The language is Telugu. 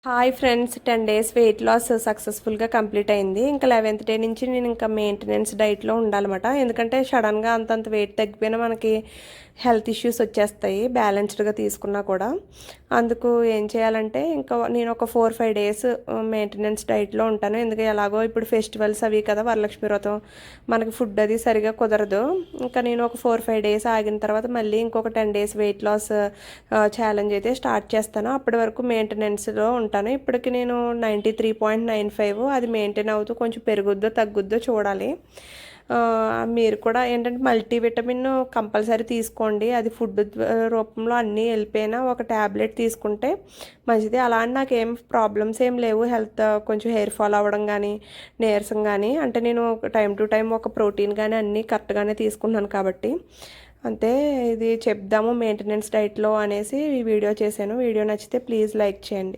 Hi friends, 10 days weight loss సక్సెస్ఫుల్గా కంప్లీట్ అయింది. ఇంకా 11th డే నుంచి నేను ఇంకా మెయింటెనెన్స్ డైట్లో ఉండాలన్నమాట. ఎందుకంటే సడన్గా అంతంత వెయిట్ తగ్గిపోయినా మనకి హెల్త్ ఇష్యూస్ వచ్చేస్తాయి బ్యాలెన్స్డ్గా తీసుకున్నా కూడా. అందుకు ఏం చేయాలంటే ఇంకా నేను ఒక 4-5 డేస్ మెయింటెనెన్స్ డైట్లో ఉంటాను. ఎందుకంటే ఎలాగో ఇప్పుడు ఫెస్టివల్స్ అవి కదా, వరలక్ష్మి వ్రతం, మనకి ఫుడ్ అది సరిగా కుదరదు. ఇంకా నేను ఒక 4-5 డేస్ ఆగిన తర్వాత మళ్ళీ ఇంకొక 10 డేస్ వెయిట్ లాస్ ఛాలెంజ్ అయితే స్టార్ట్ చేస్తాను. అప్పటి వరకు మెయింటెనెన్స్లో ఉంటాను. ఇప్పటికి నేను 93.95 అది మెయింటైన్ అవుతూ కొంచెం పెరుగుద్దో తగ్గుద్దో చూడాలి. మీరు కూడా ఏంటంటే మల్టీవిటమిన్ కంపల్సరీ తీసుకోండి. అది ఫుడ్ రూపంలో అన్నీ వెళ్ళిపోయినా ఒక ట్యాబ్లెట్ తీసుకుంటే మంచిది. అలా అని నాకు ఏం ప్రాబ్లమ్స్ ఏం లేవు. హెల్త్ కొంచెం హెయిర్ ఫాల్ అవ్వడం కానీ, నీరసం కానీ, అంటే నేను టైం టు టైం ఒక ప్రోటీన్ కానీ అన్నీ కరెక్ట్గానే తీసుకున్నాను కాబట్టి అంతే. ఇది చెప్దాము మెయింటెనెన్స్ డైట్లో అనేసి ఈ వీడియో చేశాను. వీడియో నచ్చితే ప్లీజ్ లైక్ చేయండి.